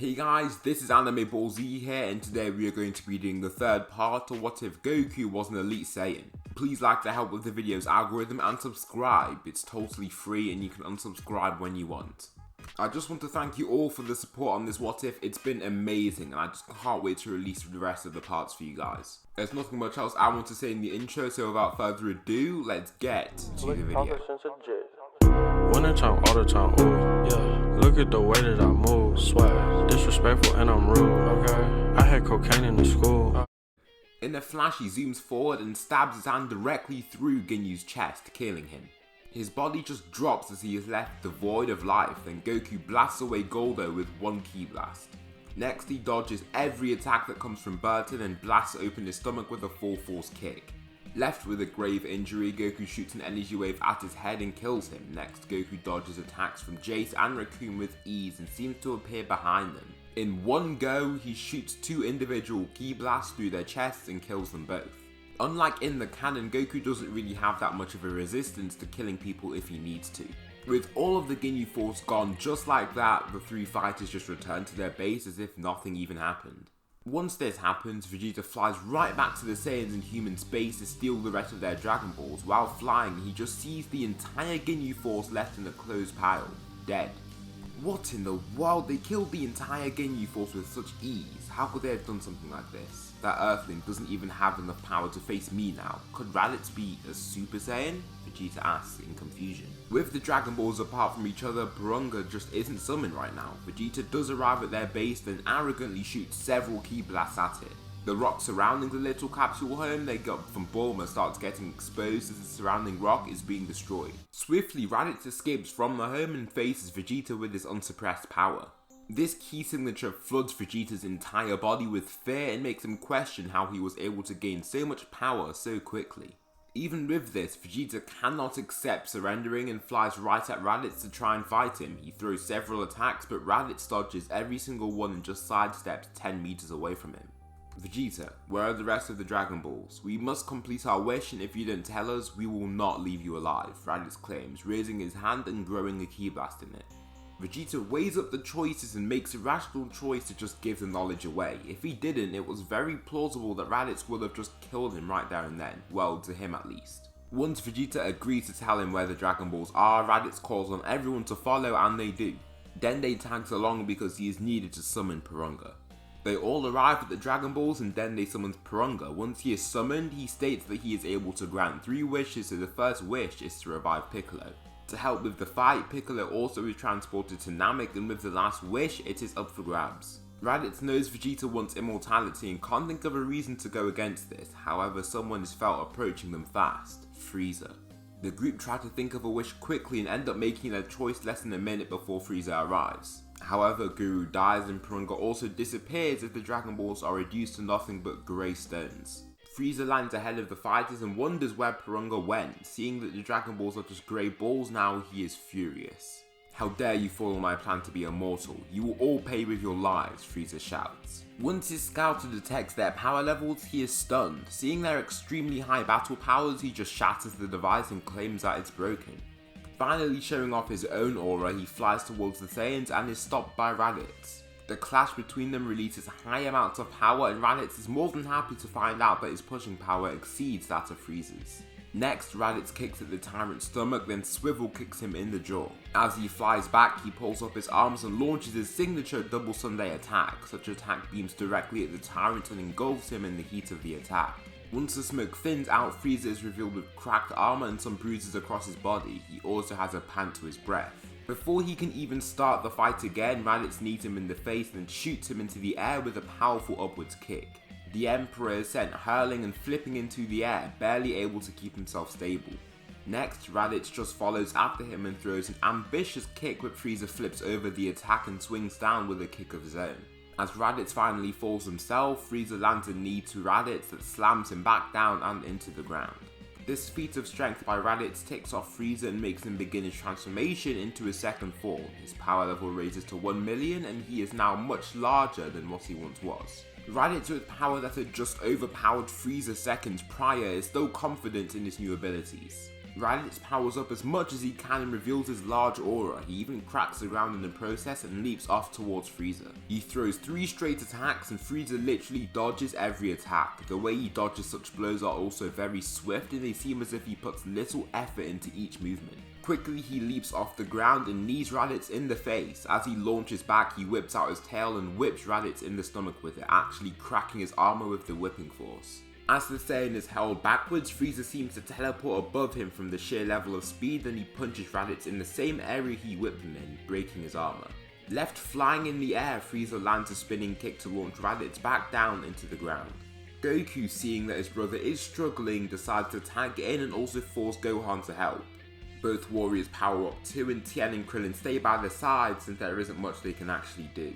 Hey guys, this is Anime Ball Z here, and today we are going to be doing the third part of What If Goku Was an Elite Saiyan. Please like to help with the video's algorithm and subscribe. It's totally free and you can unsubscribe when you want. I just want to thank you all for the support on this What If. It's been amazing and I just can't wait to release the rest of the parts for you guys. There's nothing much else I want to say in the intro, so without further ado, let's get to the video. Winter time, all the time, ooh, yeah. Look at the way that I move, swag, disrespectful and I'm rude, okay. I had cocaine in the school. In a flash, he zooms forward and stabs his hand directly through Ginyu's chest, killing him. His body just drops as he is left devoid of life, then Goku blasts away Goldo with one ki blast. Next, he dodges every attack that comes from Burton and blasts open his stomach with a full force kick. Left with a grave injury, Goku shoots an energy wave at his head and kills him. Next, Goku dodges attacks from Jace and Raccoon with ease and seems to appear behind them. In one go, he shoots two individual ki blasts through their chests and kills them both. Unlike in the canon, Goku doesn't really have that much of a resistance to killing people if he needs to. With all of the Ginyu Force gone just like that, the three fighters just return to their base as if nothing even happened. Once this happens, Vegeta flies right back to the Saiyans in human space to steal the rest of their Dragon Balls. While flying, he just sees the entire Ginyu Force left in a closed pile, dead. What in the world? They killed the entire Ginyu Force with such ease. How could they have done something like this? That Earthling doesn't even have enough power to face me now. Could Raditz be a Super Saiyan? Vegeta asks in confusion. With the Dragon Balls apart from each other, Porunga just isn't summoned right now. Vegeta does arrive at their base, then arrogantly shoots several ki blasts at it. The rock surrounding the little capsule home they got from Bulma starts getting exposed as the surrounding rock is being destroyed. Swiftly, Raditz escapes from the home and faces Vegeta with his unsuppressed power. This key signature floods Vegeta's entire body with fear and makes him question how he was able to gain so much power so quickly. Even with this, Vegeta cannot accept surrendering and flies right at Raditz to try and fight him. He throws several attacks, but Raditz dodges every single one and just sidesteps 10 meters away from him. Vegeta, where are the rest of the Dragon Balls? We must complete our wish, and if you don't tell us, we will not leave you alive, Raditz claims, raising his hand and growing a ki blast in it. Vegeta weighs up the choices and makes a rational choice to just give the knowledge away. If he didn't, it was very plausible that Raditz would have just killed him right there and then, well, to him at least. Once Vegeta agrees to tell him where the Dragon Balls are, Raditz calls on everyone to follow, and they do. Dende tags along because he is needed to summon Porunga. They all arrive at the Dragon Balls and Dende summons Porunga. Once he is summoned, he states that he is able to grant 3 wishes, so the first wish is to revive Piccolo. To help with the fight, Piccolo also is transported to Namek, and with the last wish, it is up for grabs. Raditz knows Vegeta wants immortality and can't think of a reason to go against this, however someone is felt approaching them fast, Frieza. The group try to think of a wish quickly and end up making their choice less than a minute before Frieza arrives. However, Guru dies and Porunga also disappears as the Dragon Balls are reduced to nothing but grey stones. Frieza lands ahead of the fighters and wonders where Porunga went. Seeing that the Dragon Balls are just grey balls now, he is furious. How dare you follow my plan to be immortal? You will all pay with your lives, Frieza shouts. Once his scouter detects their power levels, he is stunned. Seeing their extremely high battle powers, he just shatters the device and claims that it's broken. Finally showing off his own aura, he flies towards the Saiyans and is stopped by Raditz. The clash between them releases high amounts of power, and Raditz is more than happy to find out that his pushing power exceeds that of Frieza's. Next, Raditz kicks at the tyrant's stomach, then Swivel kicks him in the jaw. As he flies back, he pulls up his arms and launches his signature double Sunday attack. Such attack beams directly at the tyrant and engulfs him in the heat of the attack. Once the smoke thins out, Frieza is revealed with cracked armor and some bruises across his body. He also has a pant to his breath. Before he can even start the fight again, Raditz knees him in the face and shoots him into the air with a powerful upwards kick. The Emperor is sent hurling and flipping into the air, barely able to keep himself stable. Next, Raditz just follows after him and throws an ambitious kick, but Frieza flips over the attack and swings down with a kick of his own. As Raditz finally falls himself, Frieza lands a knee to Raditz that slams him back down and into the ground. This feat of strength by Raditz takes off Frieza and makes him begin his transformation into his second form. His power level raises to 1 million and he is now much larger than what he once was. Raditz, with power that had just overpowered Frieza seconds prior, is still confident in his new abilities. Raditz powers up as much as he can and reveals his large aura. He even cracks the ground in the process and leaps off towards Frieza. He throws 3 straight attacks and Frieza literally dodges every attack. The way he dodges such blows are also very swift and they seem as if he puts little effort into each movement. Quickly he leaps off the ground and knees Raditz in the face. As he launches back, he whips out his tail and whips Raditz in the stomach with it, actually cracking his armor with the whipping force. As the Saiyan is held backwards, Frieza seems to teleport above him from the sheer level of speed, then he punches Raditz in the same area he whipped him in, breaking his armor. Left flying in the air, Frieza lands a spinning kick to launch Raditz back down into the ground. Goku, seeing that his brother is struggling, decides to tag in and also force Gohan to help. Both warriors power up too and Tien and Krillin stay by their side since there isn't much they can actually do.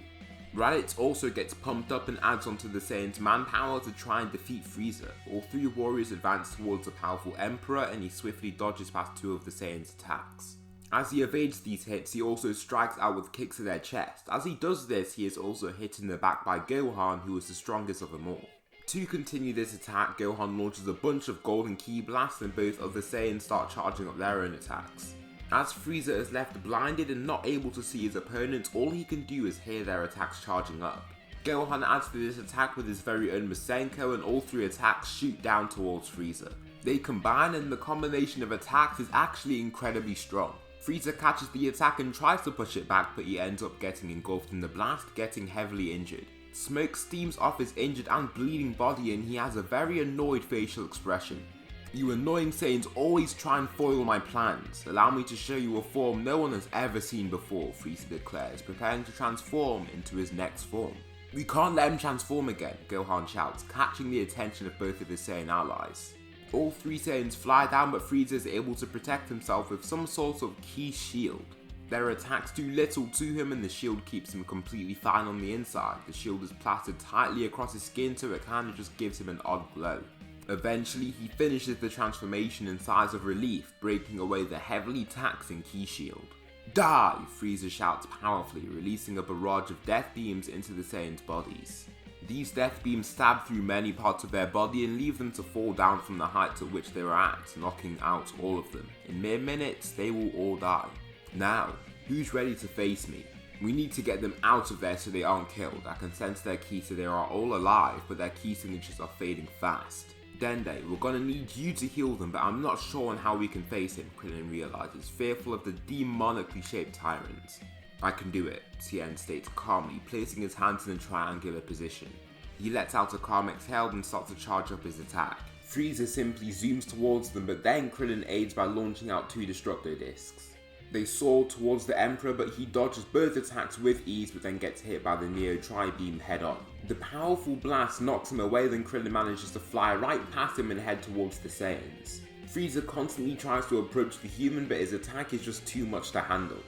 Raditz also gets pumped up and adds onto the Saiyans' manpower to try and defeat Frieza. All 3 warriors advance towards the powerful Emperor and he swiftly dodges past 2 of the Saiyans' attacks. As he evades these hits, he also strikes out with kicks to their chest. As he does this, he is also hit in the back by Gohan, who is the strongest of them all. To continue this attack, Gohan launches a bunch of golden ki blasts and both of the Saiyans start charging up their own attacks. As Frieza is left blinded and not able to see his opponents, all he can do is hear their attacks charging up. Gohan adds to this attack with his very own Masenko and all 3 attacks shoot down towards Frieza. They combine and the combination of attacks is actually incredibly strong. Frieza catches the attack and tries to push it back, but he ends up getting engulfed in the blast, getting heavily injured. Smoke steams off his injured and bleeding body and he has a very annoyed facial expression. "You annoying Saiyans always try and foil my plans. Allow me to show you a form no one has ever seen before," Frieza declares, preparing to transform into his next form. "We can't let him transform again," Gohan shouts, catching the attention of both of his Saiyan allies. All 3 Saiyans fly down, but Frieza is able to protect himself with some sort of ki shield. Their attacks do little to him and the shield keeps him completely fine on the inside. The shield is plastered tightly across his skin so it kind of just gives him an odd glow. Eventually, he finishes the transformation in sighs of relief, breaking away the heavily taxing ki shield. "Die!" Frieza shouts powerfully, releasing a barrage of death beams into the Saiyans' bodies. These death beams stab through many parts of their body and leave them to fall down from the heights at which they were at, knocking out all of them. In mere minutes, they will all die. Now, who's ready to face me? We need to get them out of there so they aren't killed. I can sense their ki so they are all alive, but their ki signatures are fading fast. "Dende, we're gonna need you to heal them, but I'm not sure on how we can face him," Krillin realizes, fearful of the demonically shaped tyrants. "I can do it," Tien states calmly, placing his hands in a triangular position. He lets out a calm exhale and starts to charge up his attack. Frieza simply zooms towards them, but then Krillin aids by launching out 2 Destructo Discs. They soar towards the Emperor, but he dodges both attacks with ease, but then gets hit by the Neo Tri-Beam head on. The powerful blast knocks him away, then Krillin manages to fly right past him and head towards the Saiyans. Frieza constantly tries to approach the human, but his attack is just too much to handle.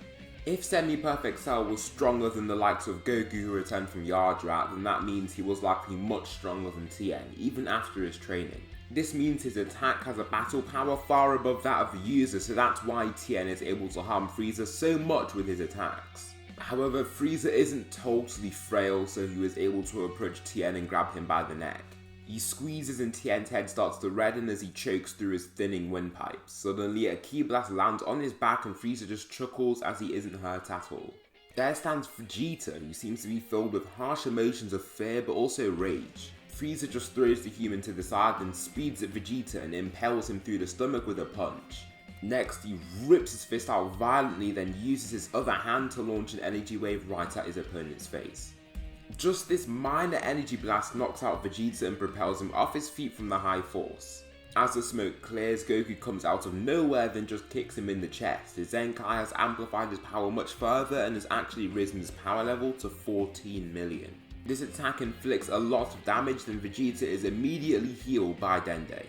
If Semi-Perfect Cell was stronger than the likes of Goku who returned from Yardrat, then that means he was likely much stronger than Tien, even after his training. This means his attack has a battle power far above that of the user, so that's why Tien is able to harm Frieza so much with his attacks. However, Frieza isn't totally frail, so he was able to approach Tien and grab him by the neck. He squeezes and Tien's head starts to redden as he chokes through his thinning windpipes. Suddenly, a ki blast lands on his back and Frieza just chuckles as he isn't hurt at all. There stands Vegeta, who seems to be filled with harsh emotions of fear but also rage. Frieza just throws the human to the side and speeds at Vegeta and impales him through the stomach with a punch. Next, he rips his fist out violently, then uses his other hand to launch an energy wave right at his opponent's face. Just this minor energy blast knocks out Vegeta and propels him off his feet from the high force. As the smoke clears, Goku comes out of nowhere then just kicks him in the chest. His Zenkai has amplified his power much further and has actually risen his power level to 14 million. This attack inflicts a lot of damage, then Vegeta is immediately healed by Dende.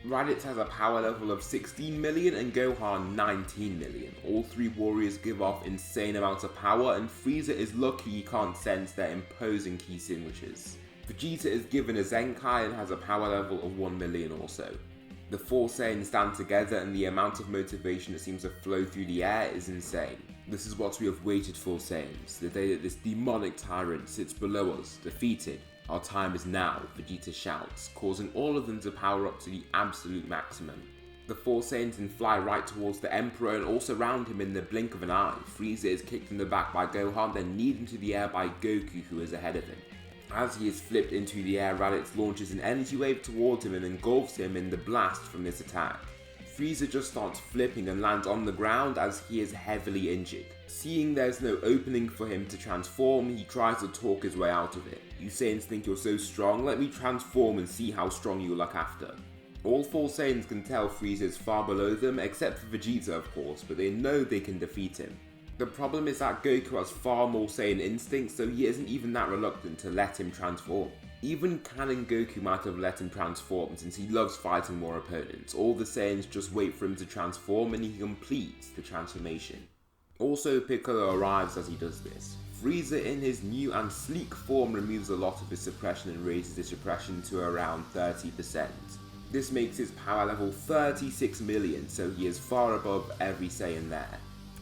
Raditz has a power level of 16 million and Gohan 19 million. All 3 warriors give off insane amounts of power and Frieza is lucky he can't sense their imposing ki signatures. Vegeta is given a Zenkai and has a power level of 1 million also. The 4 Saiyans stand together and the amount of motivation that seems to flow through the air is insane. This is what we have waited for, Saiyans, the day that this demonic tyrant sits below us, defeated. Our time is now, Vegeta shouts, causing all of them to power up to the absolute maximum. The four Saiyans then fly right towards the Emperor and all surround him in the blink of an eye. Frieza is kicked in the back by Gohan, then kneed into the air by Goku, who is ahead of him. As he is flipped into the air, Raditz launches an energy wave towards him and engulfs him in the blast from this attack. Frieza just starts flipping and lands on the ground as he is heavily injured. Seeing there's no opening for him to transform, he tries to talk his way out of it. "You Saiyans think you're so strong, let me transform and see how strong you look after." All four Saiyans can tell Frieza is far below them, except for Vegeta of course, but they know they can defeat him. The problem is that Goku has far more Saiyan instincts, so he isn't even that reluctant to let him transform. Even canon Goku might have let him transform since he loves fighting more opponents. All the Saiyans just wait for him to transform and he completes the transformation. Also, Piccolo arrives as he does this. Frieza in his new and sleek form removes a lot of his suppression and raises his suppression to around 30%. This makes his power level 36 million, so he is far above every Saiyan there.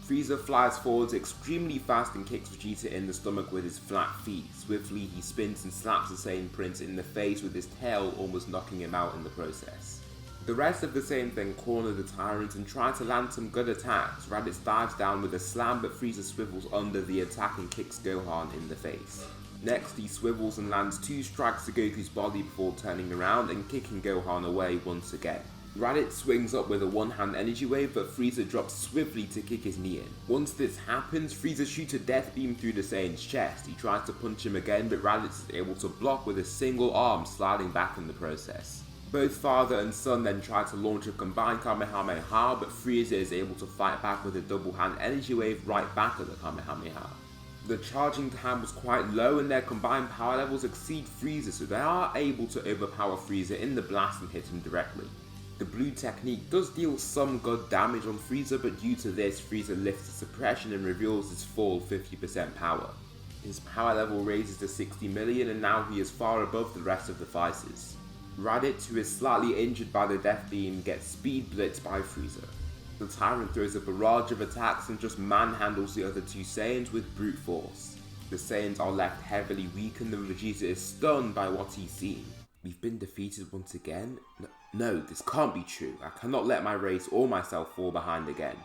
Frieza flies forwards extremely fast and kicks Vegeta in the stomach with his flat feet. Swiftly he spins and slaps the Saiyan Prince in the face with his tail, almost knocking him out in the process. The rest of the Saiyans then corner the tyrant and try to land some good attacks. Raditz dives down with a slam, but Frieza swivels under the attack and kicks Gohan in the face. Next he swivels and lands 2 strikes to Goku's body before turning around and kicking Gohan away once again. Raditz swings up with a one-hand energy wave, but Frieza drops swiftly to kick his knee in. Once this happens, Frieza shoots a death beam through the Saiyan's chest. He tries to punch him again, but Raditz is able to block with a single arm, sliding back in the process. Both father and son then try to launch a combined Kamehameha, but Frieza is able to fight back with a double-hand energy wave right back at the Kamehameha. The charging time was quite low and their combined power levels exceed Frieza, so they are able to overpower Frieza in the blast and hit him directly. The blue technique does deal some good damage on Frieza, but due to this, Frieza lifts the suppression and reveals his full 50% power. His power level raises to 60 million and now he is far above the rest of the fighters. Raditz, who is slightly injured by the death beam, gets speed blitzed by Frieza. The Tyrant throws a barrage of attacks and just manhandles the other 2 Saiyans with brute force. The Saiyans are left heavily weakened and Vegeta is stunned by what he's seen. "We've been defeated once again? No, this can't be true. I cannot let my race or myself fall behind again.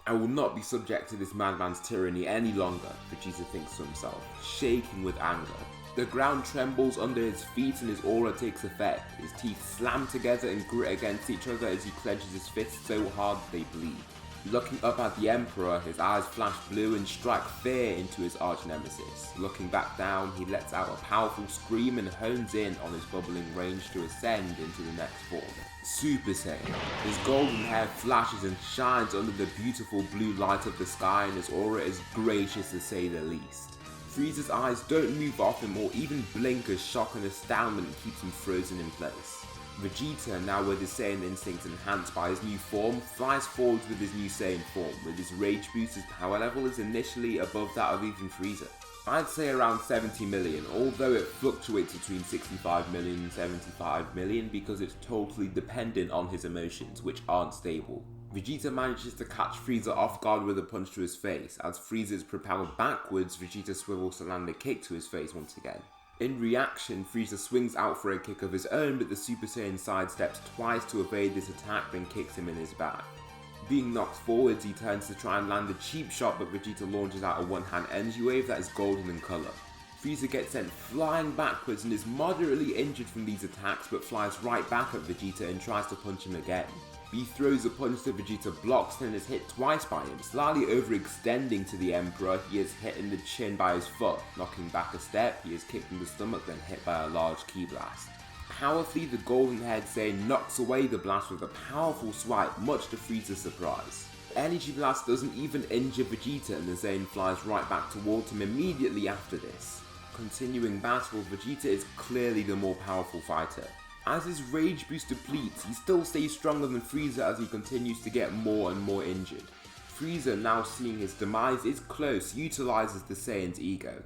I will not be subject to this madman's tyranny any longer," Vegeta thinks to himself, shaking with anger. The ground trembles under his feet and his aura takes effect. His teeth slam together and grit against each other as he clenches his fists so hard they bleed. Looking up at the Emperor, his eyes flash blue and strike fear into his arch-nemesis. Looking back down, he lets out a powerful scream and hones in on his bubbling range to ascend into the next form. Super Saiyan. His golden hair flashes and shines under the beautiful blue light of the sky and his aura is gracious to say the least. Frieza's eyes don't move off him or even blink as shock and astoundment keeps him frozen in place. Vegeta, now with his Saiyan instincts enhanced by his new form, flies forward with his new Saiyan form. With his rage boost, his power level is initially above that of even Frieza. I'd say around 70 million, although it fluctuates between 65 million and 75 million because it's totally dependent on his emotions, which aren't stable. Vegeta manages to catch Frieza off guard with a punch to his face. As Frieza is propelled backwards, Vegeta swivels to land a kick to his face once again. In reaction, Frieza swings out for a kick of his own, but the Super Saiyan sidesteps twice to evade this attack, then kicks him in his back. Being knocked forwards, he turns to try and land a cheap shot, but Vegeta launches out a one-hand energy wave that is golden in colour. Frieza gets sent flying backwards and is moderately injured from these attacks, but flies right back at Vegeta and tries to punch him again. He throws a punch to Vegeta, blocks and is hit twice by him. Slightly overextending to the Emperor, he is hit in the chin by his foot. Knocking back a step, he is kicked in the stomach, then hit by a large ki blast. Powerfully, the golden-haired Saiyan knocks away the blast with a powerful swipe, much to Frieza's surprise. Energy Blast doesn't even injure Vegeta and the Saiyan flies right back towards him immediately after this. Continuing battle, Vegeta is clearly the more powerful fighter. As his rage boost depletes, he still stays stronger than Frieza as he continues to get more and more injured. Frieza, now seeing his demise is close, utilizes the Saiyan's ego.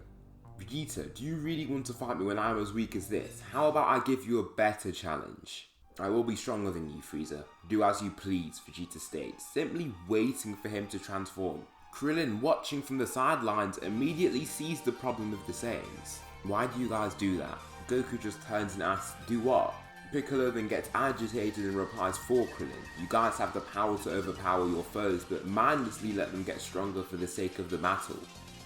"Vegeta, do you really want to fight me when I'm as weak as this? How about I give you a better challenge?" "I will be stronger than you, Frieza. Do as you please," Vegeta states, simply waiting for him to transform. Krillin, watching from the sidelines, immediately sees the problem with the Saiyans. "Why do you guys do that?" Goku just turns and asks, "Do what?" Piccolo then gets agitated and replies for Krillin, "You guys have the power to overpower your foes, but mindlessly let them get stronger for the sake of the battle."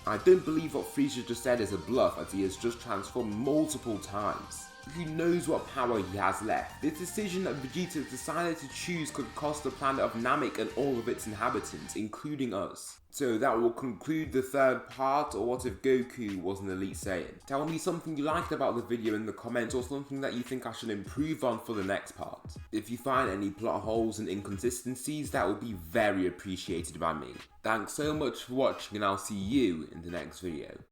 I don't believe what Frieza just said is a bluff, as he has just transformed multiple times. Who knows what power he has left? This decision that Vegeta decided to choose could cost the planet of Namek and all of its inhabitants, including us. So that will conclude the third part, or what if Goku was an Elite Saiyan? Tell me something you liked about the video in the comments, or something that you think I should improve on for the next part. If you find any plot holes and inconsistencies, that will be very appreciated by me. Thanks so much for watching, and I'll see you in the next video.